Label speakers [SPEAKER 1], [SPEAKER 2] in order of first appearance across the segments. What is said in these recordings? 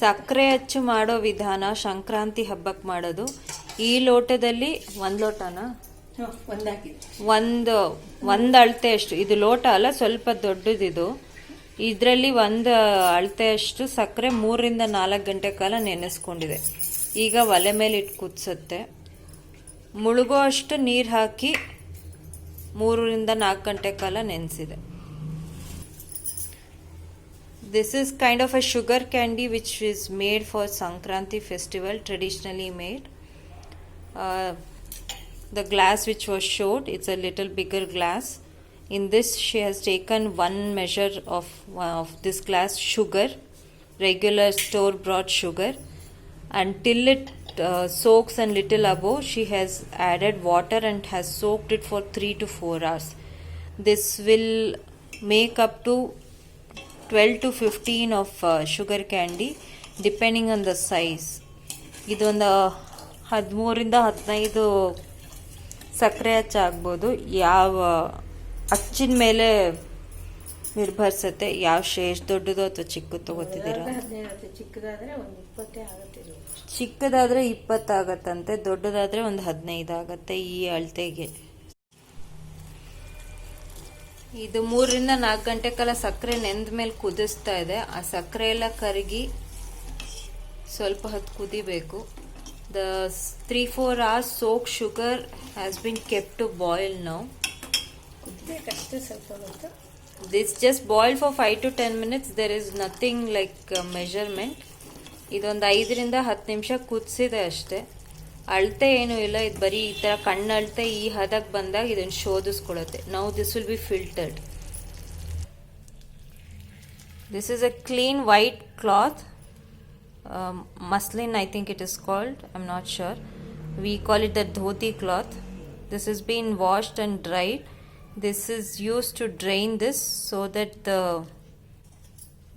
[SPEAKER 1] ಸಕ್ಕರೆ ಅಚ್ಚು ಮಾಡೋ ವಿಧಾನ ಸಂಕ್ರಾಂತಿ ಹಬ್ಬಕ್ಕೆ ಮಾಡೋದು. ಈ ಲೋಟದಲ್ಲಿ ಒಂದು ಲೋಟನ ಒಂದು ಅಳತೆ ಅಷ್ಟು, ಇದು ಲೋಟ ಅಲ್ಲ, ಸ್ವಲ್ಪ ದೊಡ್ಡದಿದು. ಇದರಲ್ಲಿ ಒಂದು ಅಳತೆ ಅಷ್ಟು ಸಕ್ಕರೆ 3ರಿಂದ 4 ಗಂಟೆ ಕಾಲ ನೆನೆಸ್ಕೊಂಡಿದೆ. ಈಗ ಒಲೆ ಮೇಲೆ ಇಟ್ಟು ಕುದಿಸುತ್ತೆ. ಮುಳುಗೋ ಅಷ್ಟು ನೀರು ಹಾಕಿ 3ರಿಂದ 4 ಗಂಟೆ ಕಾಲ ನೆನೆಸಿದೆ. This is kind of a sugar candy which is made for Sankranti festival, traditionally made. The glass which was showed, it's a little bigger glass. In this she has taken 1 measure of this glass sugar, regular store bought sugar, and till it soaks and little above, she has added water and has soaked it for 3 to 4 hours. This will make up to 12 to 15 of sugar candy depending on the size. ಇದೊಂದು 13ರಿಂದ 15 ಸಕ್ಕರೆ ಅಚ್ಚು ಆಗ್ಬೋದು. ಯಾವ ಅಚ್ಚಿನ ಮೇಲೆ ನಿರ್ಭರಿಸುತ್ತೆ, ಯಾವ ಎಷ್ಟು ದೊಡ್ಡದು ಅಥವಾ ಚಿಕ್ಕದು ತಗೋತಿದ್ದೀರಾ. ಚಿಕ್ಕದಾದ್ರೆ 20 ಆಗತ್ತಂತೆ, ದೊಡ್ಡದಾದ್ರೆ ಒಂದು 15 ಆಗತ್ತೆ ಈ ಅಳತೆಗೆ. ಇದು 3ರಿಂದ 4 ಗಂಟೆ ಕಾಲ ಸಕ್ಕರೆ ನೆಂದ ಮೇಲೆ ಕುದಿಸ್ತಾ ಇದೆ. ಆ ಸಕ್ಕರೆ ಎಲ್ಲ ಕರಗಿ ಸ್ವಲ್ಪ ಹೊತ್ತು ಕುದಿಬೇಕು. The 3-4 hours soaked sugar has been kept to boil now. This just boiled for 5 to 10 minutes. There is nothing like measurement. ಇದೊಂದು 5ರಿಂದ 10 ನಿಮಿಷ ಕುದಿಸಿದೆ ಅಷ್ಟೇ. ಅಳತೆ ಏನೂ ಇಲ್ಲ. ಇದು ಬರೀ ಈ ಥರ ಕಣ್ಣು ಅಳತೆ ಈ ಹದಕ್ಕೆ ಬಂದಾಗ ಇದನ್ನು ಶೋಧಿಸ್ಕೊಳ್ಳುತ್ತೆ. Now this will be filtered. This is a clean white cloth. Muslin, I think it is called. I'm not sure. We call it the dhoti cloth. This has been washed and dried. This is used to drain this so that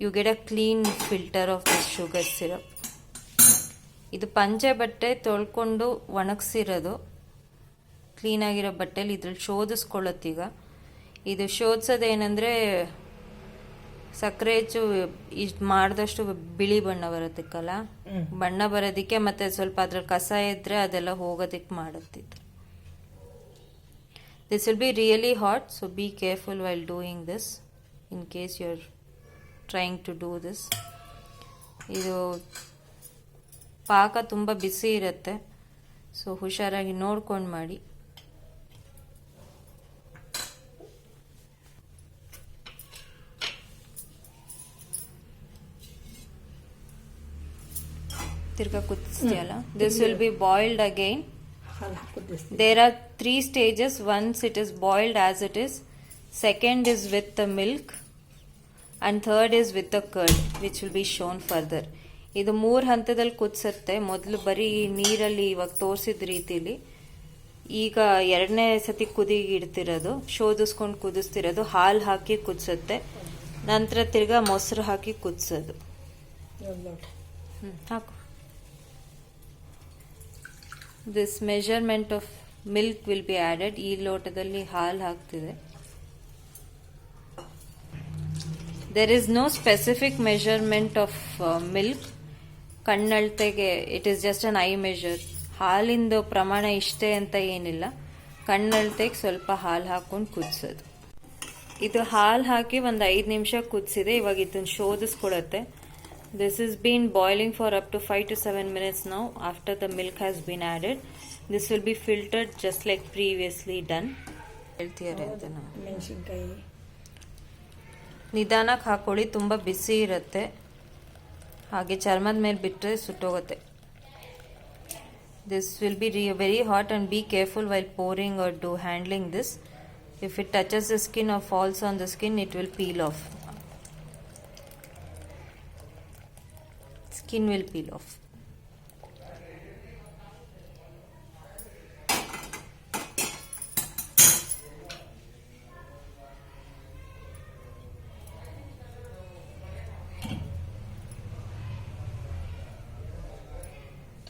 [SPEAKER 1] you get a clean filter of the sugar syrup. ಇದು ಪಂಚೆ ಬಟ್ಟೆ ತೊಳ್ಕೊಂಡು ಒಣಗಿಸಿರೋದು. ಕ್ಲೀನಾಗಿರೋ ಬಟ್ಟೆಲಿ ಇದ್ರಲ್ಲಿ ಶೋಧಿಸ್ಕೊಳ್ಳುತ್ತೀಗ. ಇದು ಶೋಧಿಸೋದೇನೆಂದರೆ ಸಕ್ಕರೆ ಹೆಚ್ಚು ಇಷ್ಟು ಮಾಡಿದಷ್ಟು ಬಿಳಿ ಬಣ್ಣ ಬರೋದಕ್ಕಲ್ಲ, ಬಣ್ಣ ಬರೋದಕ್ಕೆ, ಮತ್ತು ಸ್ವಲ್ಪ ಅದ್ರಲ್ಲಿ ಕಸ ಇದ್ದರೆ ಅದೆಲ್ಲ ಹೋಗೋದಕ್ಕೆ ಮಾಡುತ್ತಿದ್ದು. This will be really hot, so be careful while doing this in case you are trying to do this. ಇದು ಪಾಕ ತುಂಬ ಬಿಸಿ ಇರುತ್ತೆ, ಸೊ ಹುಷಾರಾಗಿ ನೋಡ್ಕೊಂಡು ಮಾಡಿ. ತಿರ್ಗಾ ಕುದಿಸ್ತೀಯಲ್ಲ. This will be boiled again. There are 3 stages. Once it is boiled as it is, second is with the milk, and third is with the curd, which will be shown further. ಇದು 3 ಹಂತದಲ್ಲಿ ಕುದಿಸುತ್ತೆ. ಮೊದಲು ಬರೀ ನೀರಲ್ಲಿ ಇವಾಗ ತೋರಿಸಿದ ರೀತಿಲಿ. ಈಗ 2ನೇ ಸತಿ ಕುದಿಗೆ ಇಡ್ತಿರೋದು, ಶೋಧಿಸ್ಕೊಂಡು ಕುದಿಸ್ತಿರೋದು. ಹಾಲು ಹಾಕಿ ಕುದಿಸುತ್ತೆ, ನಂತರ ತಿರ್ಗಾ ಮೊಸರು ಹಾಕಿ ಕುದಿಸೋದು. ಹಾಕು. This measurement of milk will be added. ಈ ಲೋಟದಲ್ಲಿ ಹಾಲು ಹಾಕ್ತಿದೆ. There is no specific measurement of milk. ಕಣ್ಣಳ್ತೆಗೆ it is just an eye measure. ಹಾಲಿಂದು ಪ್ರಮಾಣ ಇಷ್ಟೇ ಅಂತ ಏನಿಲ್ಲ. ಕಣ್ಣಳ್ತೆಗೆ ಸ್ವಲ್ಪ ಹಾಲು ಹಾಕೊಂಡು ಕುದಿಸೋದು. ಇದು ಹಾಲು ಹಾಕಿ ಒಂದು 5 ನಿಮಿಷ ಕುದಿಸಿದೆ. ಇವಾಗ ಇದನ್ನು ಶೋಧಿಸ್ಕೊಡುತ್ತೆ. This has been boiling for up to 5 to 7 minutes now after the milk has been added. This will be filtered just like previously done. ಹೇಳ್ತಿದ್ದಾರೆ ಅಂತ ನಾವು. ಮೆಣಸಿನಕಾಯಿ ನಿಧಾನಕ್ಕೆ ಹಾಕೊಳ್ಳಿ, ತುಂಬ ಬಿಸಿ ಇರುತ್ತೆ. ಹಾಗೆ ಚರ್ಮದ ಮೇಲೆ ಬಿಟ್ಟರೆ ಸುಟ್ಟೋಗುತ್ತೆ. This will be very hot, and be careful while pouring or handling this. If it touches the skin or falls on the skin, it will peel off. Skin will peel off.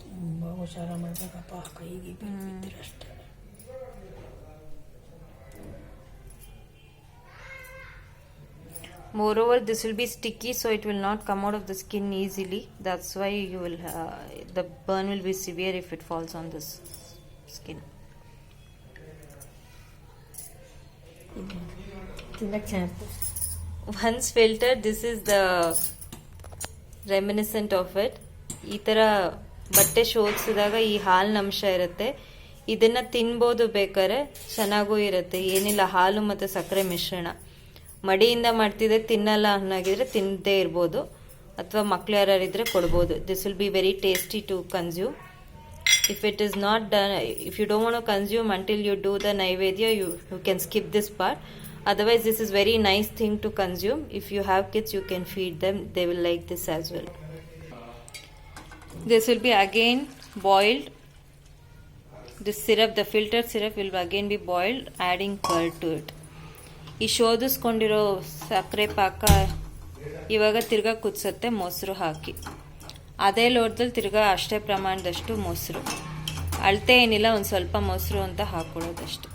[SPEAKER 2] ತುಂಬ ಹುಷಾರ ಮಾಡ್ಬೇಕಪ್ಪ, ಕೈಗೆ ಬಿದ್ದರೆ ಅಷ್ಟೇ.
[SPEAKER 1] Moreover, this will be sticky, so it will not come out of the skin easily. That's why you will the burn will be severe if it falls on this skin.
[SPEAKER 2] ತಿನ್ನಕ್ಕೆ ಚೆನ್ನಾಗಿ
[SPEAKER 1] Once filtered, this is the reminiscent of it. ಈ ಥರ ಬಟ್ಟೆ ಶೋಧಿಸಿದಾಗ ಈ ಹಾಲಿನ ಅಂಶ ಇರುತ್ತೆ. ಇದನ್ನು ತಿನ್ಬೋದು, ಬೇಕಾದ್ರೆ ಚೆನ್ನಾಗೂ ಇರುತ್ತೆ. ಏನಿಲ್ಲ, ಹಾಲು ಮತ್ತು ಸಕ್ಕರೆ ಮಿಶ್ರಣ. ಮಡಿಯಿಂದ ಮಾಡ್ತಿದ್ರೆ ತಿನ್ನಲ್ಲ ಅನ್ನೋಗಿದ್ರೆ ತಿನ್ನದೇ ಇರ್ಬೋದು, ಅಥವಾ ಮಕ್ಳು ಯಾರಿದ್ರೆ ಕೊಡ್ಬೋದು. This will be very tasty to consume. If it is not done, if you don't want to consume until you do the naivedya, you can skip this part. Otherwise, this is very nice thing to consume. If you have kids, you can feed them. They will like this as well. This will be again boiled. This syrup, the filtered syrup, will again be boiled, adding curd to it. ಈ ಶೋಧಿಸ್ಕೊಂಡಿರೋ ಸಕ್ಕರೆ ಪಾಕ ಇವಾಗ ತಿರ್ಗಾ ಕುದಿಸುತ್ತೆ ಮೊಸರು ಹಾಕಿ. ಅದೇ ಲೋಟದಲ್ಲಿ ತಿರ್ಗಾ ಅಷ್ಟೇ ಪ್ರಮಾಣದಷ್ಟು ಮೊಸರು, ಅಳತೆ ಏನಿಲ್ಲ, ಒಂದು ಸ್ವಲ್ಪ ಮೊಸರು ಅಂತ ಹಾಕೊಳ್ಳೋದಷ್ಟೆ.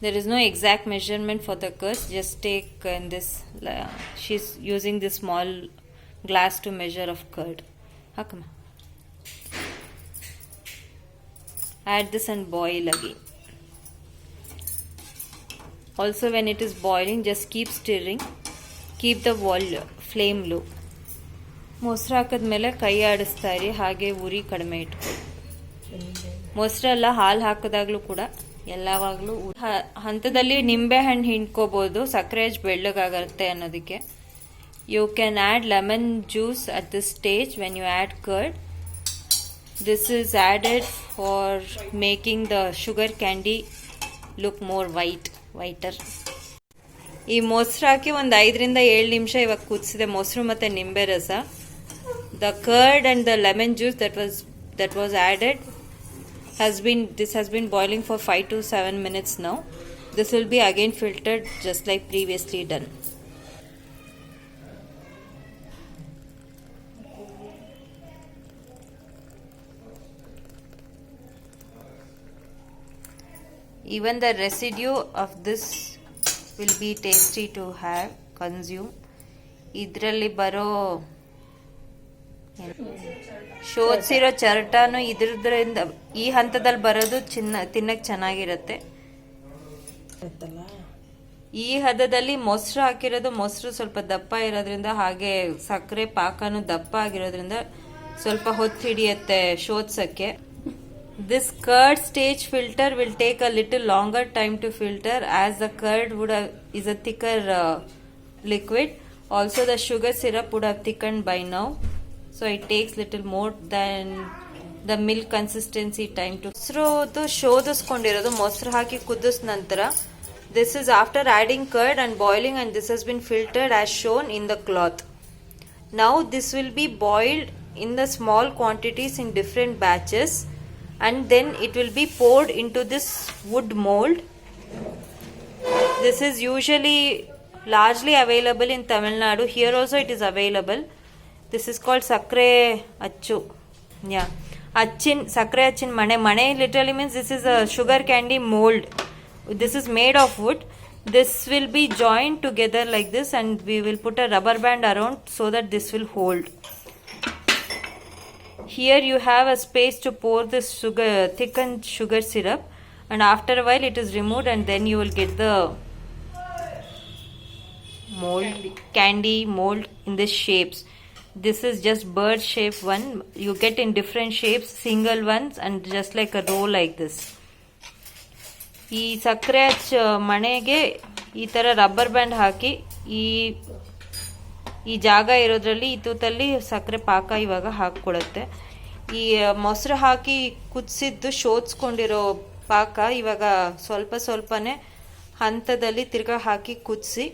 [SPEAKER 1] There is no exact measurement for the curds. Just take in this. She's using this small glass to measure of curd. Hakama. Add this and boil again. Also, when it is boiling, just keep stirring. Keep the flame low. ಮೊಸರು ಹಾಕಿದ್ಮೇಲೆ ಕೈ ಆಡಿಸ್ತಾ ಇರಿ, ಹಾಗೆ ಉರಿ ಕಡಿಮೆ ಇಟ್ಕೊಳ್ಳಿ. ಮೊಸರೆಲ್ಲ ಹಾಲು ಹಾಕಿದಾಗಲೂ ಕೂಡ ಎಲ್ಲವಾಗಲೂ ಹಂತದಲ್ಲಿ ನಿಂಬೆ ಹಣ್ಣು ಹಿಂಡ್ಕೋಬೋದು, ಸಕ್ಕರೆ ಹಚ್ಚಿ ಬೆಳ್ಳಗಾಗುತ್ತೆ ಅನ್ನೋದಕ್ಕೆ. You can add lemon juice at this stage when you add curd. This is added for making the sugar candy look more whiter. ಈ ಮೊಸರು ಹಾಕಿ ಒಂದು 5-7 ನಿಮಿಷ ಇವಾಗ ಕುದಿಸಿದೆ, ಮೊಸರು ಮತ್ತು ನಿಂಬೆ ರಸ. The curd and the lemon juice that was added has been boiling for 5 to 7 minutes now. This will be again filtered just like previously done. Even the residue of this will be tasty to have, consume. ಇದರಲ್ಲಿ ಬರೋ ಶೋಧಿಸಿರೋ ಚರಟಾನು ಇದ್ರದ್ರಿಂದ ಈ ಹಂತದಲ್ಲಿ ಬರೋದು ತಿನ್ನಕ್ಕೆ ಚೆನ್ನಾಗಿರುತ್ತೆ. ಈ ಹದದಲ್ಲಿ ಮೊಸರು ಹಾಕಿರೋದು, ಮೊಸರು ಸ್ವಲ್ಪ ದಪ್ಪ ಇರೋದ್ರಿಂದ, ಹಾಗೆ ಸಕ್ಕರೆ ಪಾಕನು ದಪ್ಪ ಆಗಿರೋದ್ರಿಂದ ಸ್ವಲ್ಪ ಹೊತ್ತು ಹಿಡಿಯುತ್ತೆ ಶೋಧಿಸಕ್ಕೆ. This curd stage filter will take a little longer time to filter as the curd is a thicker liquid. Also the sugar syrup would have thickened by now. So it takes little more than the milk consistency time to. ಮೊಸರು ಶೋಧಿಸ್ಕೊಂಡಿರೋದು ಮೊಸರು ಹಾಕಿ ಕುದಿಸ್ ನಂತರ, this is after adding curd and boiling, and this has been filtered as shown in the cloth. Now this will be boiled in the small quantities in different batches, and then it will be poured into this wood mold. This is usually largely available in Tamil Nadu. Here also it is available. This is called sakre achu. Yeah, sakre achin mane literally means this is a sugar candy mold. This is made of wood. This will be joined together like this, and we will put a rubber band around so that this will hold. Here you have a space to pour this thickened sugar syrup, and after a while it is removed, and then you will get the candy mold in this shapes. This is just bird shape one. You get in different shapes, single ones, and just like a roll like this. ಈ ಸಕ್ಕರೆ ಮಣೆಗೆ ಈ ಥರ rubber band ಹಾಕಿ ಈ ಜಾಗ ಇರೋದ್ರಲ್ಲಿ ಈ ತೂತಲ್ಲಿ ಸಕ್ಕರೆ ಪಾಕ ಇವಾಗ ಹಾಕ್ಕೊಡುತ್ತೆ. ಈ ಮೊಸರು ಹಾಕಿ ಕುದಿಸಿದ್ದು ಶೋಧಿಸ್ಕೊಂಡಿರೋ ಪಾಕ ಇವಾಗ ಸ್ವಲ್ಪನೇ ಹಂತದಲ್ಲಿ ತಿರ್ಗಾ ಹಾಕಿ ಕುದಿಸಿ,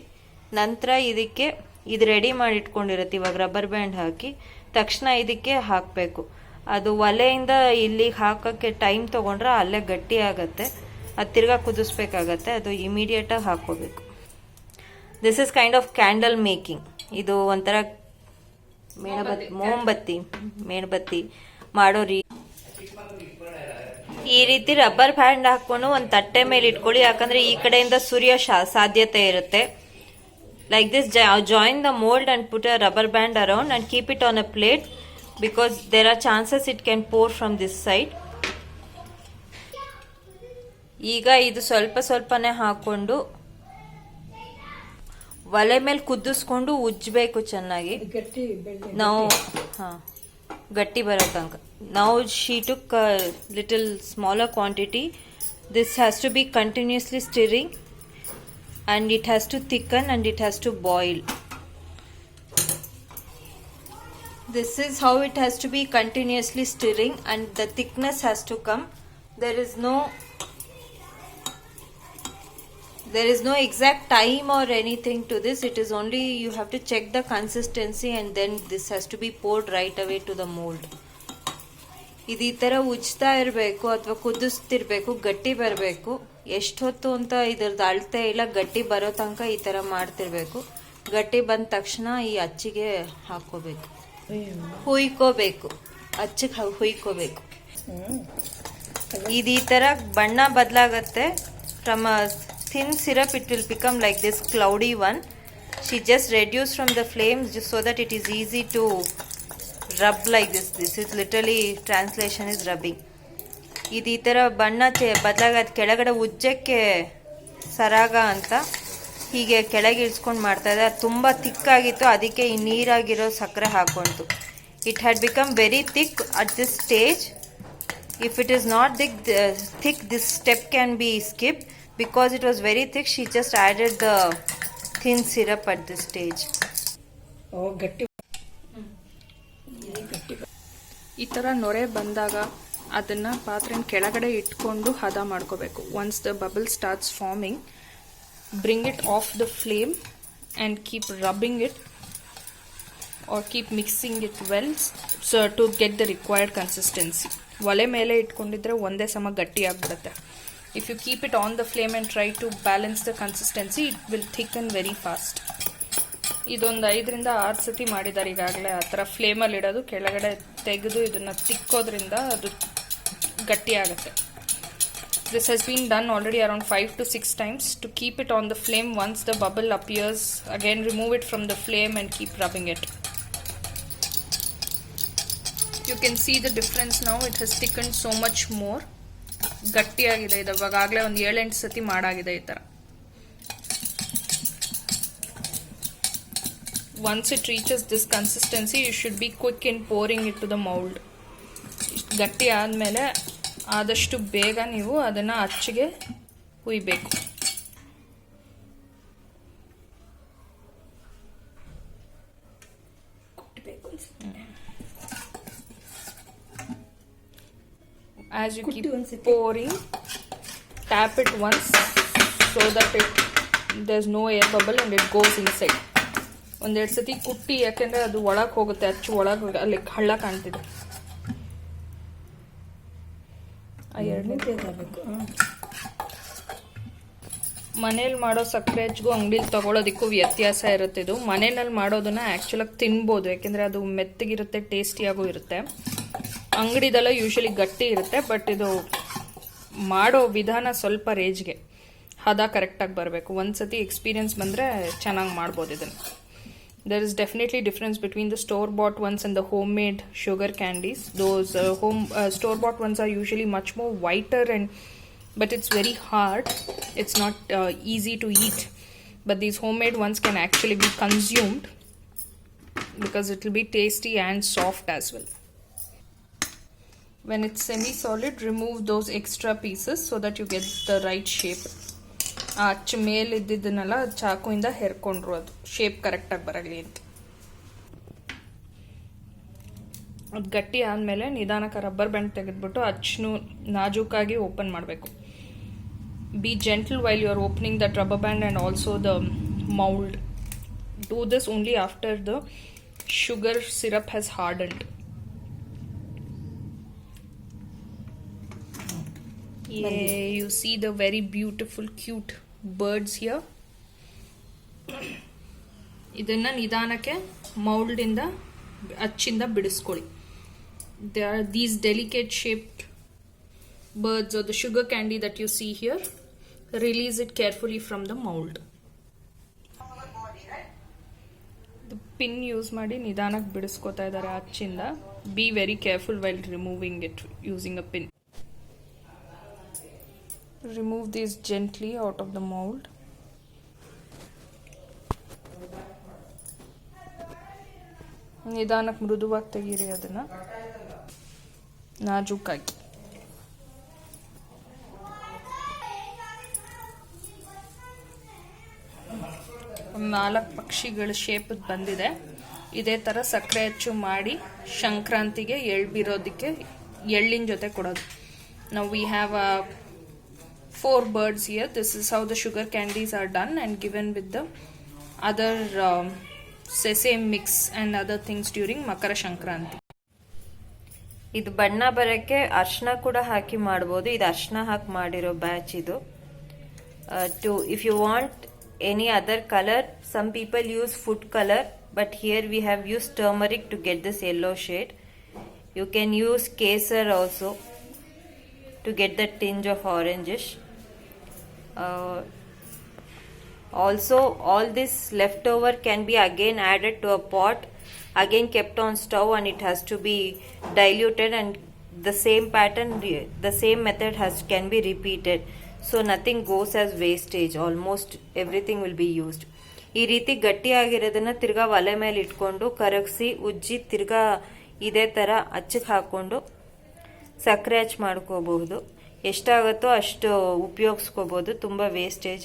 [SPEAKER 1] ನಂತರ ಇದಕ್ಕೆ ಇದು ರೆಡಿ ಮಾಡಿ ಇಟ್ಕೊಂಡಿರುತ್ತೆ. ಇವಾಗ ರಬ್ಬರ್ ಬ್ಯಾಂಡ್ ಹಾಕಿ ತಕ್ಷಣ ಇದಕ್ಕೆ ಹಾಕಬೇಕು. ಅದು ಒಲೆಯಿಂದ ಇಲ್ಲಿಗೆ ಹಾಕೋಕ್ಕೆ ಟೈಮ್ ತೊಗೊಂಡ್ರೆ ಅಲ್ಲೇ ಗಟ್ಟಿ ಆಗುತ್ತೆ, ಅದು ತಿರ್ಗಾ ಕುದಿಸ್ಬೇಕಾಗತ್ತೆ. ಅದು ಇಮಿಡಿಯೇಟಾಗಿ ಹಾಕ್ಕೋಬೇಕು. This is kind of candle making. ಇದು ಒಂಥರ ಮೇಣಬತ್ತಿ ಮಾಡೋ ಈ ರೀತಿ ರಬ್ಬರ್ ಬ್ಯಾಂಡ್ ಹಾಕ್ಕೊಂಡು ಒಂದು ತಟ್ಟೆ ಮೇಲೆ ಇಟ್ಕೊಳ್ಳಿ, ಯಾಕಂದರೆ ಈ ಕಡೆಯಿಂದ ಸುರಿಯೋ ಸಾಧ್ಯತೆ ಇರುತ್ತೆ. Like this, join the mold and put a rubber band around and keep it on a plate because there are chances it can pour from this side. ಈಗ ಇದು ಸ್ವಲ್ಪ ಸ್ವಲ್ಪನೇ ಹಾಕೊಂಡು ಒಲೆ ಮೇಲೆ ಕುದಿಸ್ಕೊಂಡು ಉಜ್ಜಬೇಕು ಚೆನ್ನಾಗಿ.
[SPEAKER 2] ಗಟ್ಟಿ ಬೆಳ್ಳಿ
[SPEAKER 1] ನಾವು ಗಟ್ಟಿ ಬರೋ ತನಕ. ನಾವು she took a little smaller quantity. This has to be continuously stirring and it has to thicken and it has to boil. This is how it has to be continuously stirring and the thickness has to come. There is no exact time or anything to this. It is only you have to check the consistency and then this has to be poured right away to the mold. ಇದು ಈ ಥರ ಉಜ್ತಾ ಇರಬೇಕು ಅಥವಾ ಕುದಿಸ್ತಿರ್ಬೇಕು, ಗಟ್ಟಿ ಬರಬೇಕು. ಎಷ್ಟು ಹೊತ್ತು ಅಂತ ಇದ್ರದ್ದು ಅಳತೆ ಇಲ್ಲ, ಗಟ್ಟಿ ಬರೋ ತನಕ ಈ ಥರ ಮಾಡ್ತಿರ್ಬೇಕು. ಗಟ್ಟಿ ಬಂದ ತಕ್ಷಣ ಈ ಅಚ್ಚಿಗೆ ಹಾಕೋಬೇಕು, ಹುಯ್ಕೋಬೇಕು, ಅಚ್ಚಿಗೆ ಹುಯ್ಕೋಬೇಕು. ಇದು ಈ ಥರ ಬಣ್ಣ ಬದಲಾಗತ್ತೆ. From a thin syrup it will become like this cloudy one. She just reduced from the flames just so that it is easy to rub like this. This is literally translation is rubbing. ಇದು ಈ ಥರ ಬಣ್ಣ ಬದಲಾಗತ್ತೆ. ಕೆಳಗಡೆ ಉಜ್ಜಕ್ಕೆ ಸರಾಗ ಅಂತ ಹೀಗೆ ಕೆಳಗೆ ಇಳಿಸ್ಕೊಂಡು ಮಾಡ್ತಾ ಇದೆ. ಅದು ತುಂಬ ಥಿಕ್ಕಾಗಿತ್ತು, ಅದಕ್ಕೆ ಈ ನೀರಾಗಿರೋ ಸಕ್ಕರೆ ಹಾಕೊಂತು. It had become very thick at this stage. If it is not thick this step can be skipped. Because it was very thick, she just added the thin syrup at this stage.
[SPEAKER 2] ಗಟ್ಟಿ
[SPEAKER 3] ಈ ಥರ ನೊರೆ ಬಂದಾಗ ಅದನ್ನು ಪಾತ್ರೆನ ಕೆಳಗಡೆ ಇಟ್ಕೊಂಡು ಹದ ಮಾಡ್ಕೋಬೇಕು. Once the bubble starts farming, bring it off the flame and keep rubbing it or keep mixing it well so to get the required consistency. ಒಲೆ ಮೇಲೆ ಇಟ್ಕೊಂಡಿದ್ರೆ ಒಂದೇ ಸಮ ಗಟ್ಟಿ ಆಗಿಬಿಡುತ್ತೆ. If you keep it on the flame and try to balance the consistency, it will thicken very fast. ಇದೊಂದು 5 ರಿಂದ 6 ಸತಿ ಮಾಡಿದ್ದಾರೆ ಈಗಾಗಲೇ. ಆ ಥರ ಫ್ಲೇಮಲ್ಲಿ ಇಡೋದು, ಕೆಳಗಡೆ ತೆಗೆದು ಇದನ್ನು ತಿಕ್ಕೋದ್ರಿಂದ ಅದು ಗಟ್ಟಿ ಆಗುತ್ತೆ. This has been done already around 5 to 6 times. To keep it on the flame, once the bubble appears, again remove it from the flame and keep rubbing it. You can see the difference now. It has thickened so much more. ಗಟ್ಟಿಯಾಗಿದೆ. ಇದು ಇವಾಗಲೇ ಒಂದು 7-8 ಸತಿ ಮಾಡಾಗಿದೆ ಈ ಥರ. Once it reaches this consistency, you should be quick in pouring it to the mold. ಗಟ್ಟಿ ಆದಮೇಲೆ ಆದಷ್ಟು ಬೇಗ ನೀವು ಅದನ್ನು ಅಚ್ಚಿಗೆ ಹುಯ್ಬೇಕು. As you keep pouring, tap it once so that there's no air bubble and it goes inside. ಒಂದೆರಡು ಸತಿ ಕುಟ್ಟಿ, ಯಾಕೆಂದ್ರೆ ಅದು ಒಳಗೆ ಹೋಗುತ್ತೆ, ಅಚ್ಚು ಒಳಗೆ ಅಲ್ಲಿ ಹಳ್ಳ ಕಾಣ್ತಿದೆ. ಮನೇಲಿ ಮಾಡೋ ಸಕ್ಕರೆ ಹಚ್ಗೂ ಅಂಗಡಿಲಿ ತಗೊಳ್ಳೋದಕ್ಕೂ ವ್ಯತ್ಯಾಸ ಇರುತ್ತೆ. ಇದು ಮನೆಯಲ್ಲಿ ಮಾಡೋದನ್ನ ಆ್ಯಕ್ಚುಲಾಗಿ ತಿನ್ಬೋದು, ಯಾಕೆಂದರೆ ಅದು ಮೆತ್ತಗಿರುತ್ತೆ, ಟೇಸ್ಟಿಯಾಗೂ ಇರುತ್ತೆ. ಅಂಗಡಿದೆಲ್ಲ ಯೂಶಲಿ ಗಟ್ಟಿ ಇರುತ್ತೆ, ಬಟ್ ಇದು ಮಾಡೋ ವಿಧಾನ ಸ್ವಲ್ಪ ರೇಜ್ಗೆ ಹದ ಕರೆಕ್ಟಾಗಿ ಬರಬೇಕು. ಒಂದ್ಸತಿ ಎಕ್ಸ್ಪೀರಿಯನ್ಸ್ ಬಂದರೆ ಚೆನ್ನಾಗಿ ಮಾಡ್ಬೋದು ಇದನ್ನು. There is definitely difference between the store-bought ones and the homemade sugar candies. Those store-bought ones are usually much more whiter but it's very hard. It's not easy to eat. But these homemade ones can actually be consumed because it will be tasty and soft as well. When it's semi-solid, remove those extra pieces so that you get the right shape. ಆ ಅಚ್ಚು ಮೇಲೆ ಇದ್ದಿದ್ದನ್ನೆಲ್ಲ ಚಾಕುವಿಂದ ಹೆರ್ಕೊಂಡ್ರು, ಅದು shape ಕರೆಕ್ಟಾಗಿ ಬರಲಿ ಅಂತ. ಅದು ಗಟ್ಟಿ ಆದಮೇಲೆ ನಿಧಾನಕ್ಕೆ ರಬ್ಬರ್ ಬ್ಯಾಂಡ್ ತೆಗೆದ್ಬಿಟ್ಟು ಅಚ್ಚನ್ನು ನಾಜೂಕಾಗಿ ಓಪನ್ ಮಾಡಬೇಕು. Be gentle while you are opening that rubber band and also the mould. Do this only after the sugar syrup has hardened. Yeah, you see the very beautiful cute birds here. ಇದನ್ನ ನಿಧಾನಕ್ಕೆ mould ಇಂದ ಅಚ್ಚಿಂದ ಬಿಡಿಸ್ಕೊಳ್ಳಿ. There are these delicate shaped birds or the sugar candy that you see here. Release it carefully from the mold. Pin use ಮಾಡಿ ನಿಧಾನಕ್ಕೆ ಬಿಡಿಸ್ಕೊತಾ ಇದ್ದಾರೆ ಅಚ್ಚಿಂದ. Be very careful while removing it using a pin. Remove these gently out of the mould. ನಿಧಾನಕ್ಕೆ ಮೃದುವಾಗಿ ತೆಗೀರಿ ಅದನ್ನ, ನಾಜೂಕಾಗಿ. ನಾಲ್ಕು ಪಕ್ಷಿಗಳ ಶೇಪ್ ಬಂದಿದೆ. ಇದೇ ಥರ ಸಕ್ಕರೆ ಅಚ್ಚು ಮಾಡಿ ಸಂಕ್ರಾಂತಿಗೆ ಬೀರೋದಕ್ಕೆ ಎಳ್ಳಿನ ಜೊತೆ ಕೊಡೋದು. ನಾವು we have 4 birds here. This is how the sugar candies are done and given with the other sesame mix and other things during ಮಕರ ಸಂಕ್ರಾಂತಿ.
[SPEAKER 1] ಇದು ಬಣ್ಣ ಬರೋಕ್ಕೆ ಅರ್ಶಿನ ಕೂಡ ಹಾಕಿ ಮಾಡ್ಬೋದು. ಇದು ಅರ್ಶಿನ ಹಾಕಿ ಮಾಡಿರೋ ಬ್ಯಾಚ್ ಇದು. If you want any other color, some people use food color, but here we have used turmeric to get this yellow shade. You can use kesar also to get that tinge of orangish. Also, all this leftover can be again added to a pot, again kept on stove, and it has to be diluted, and the same pattern, the same method can be repeated. So nothing goes as wastage. Almost everything will be used. ಈ ರೀತಿ ಗಟ್ಟಿಯಾಗಿರೋದನ್ನ ತಿರ್ಗಾ ಒಲೆ ಮೇಲೆ ಇಟ್ಕೊಂಡು ಕರಗಿಸಿ ಉಜ್ಜಿ ತಿರ್ಗಾ ಇದೇ ಥರ ಅಚ್ಚಕ್ಕೆ ಹಾಕ್ಕೊಂಡು ಸಕ್ಕರೆ ಹಚ್ಚಿ ಮಾಡ್ಕೋಬಹುದು. ಎಷ್ಟಾಗುತ್ತೋ ಅಷ್ಟು ಉಪಯೋಗಿಸ್ಕೋಬಹುದು. ತುಂಬ ವೇಸ್ಟೇಜ್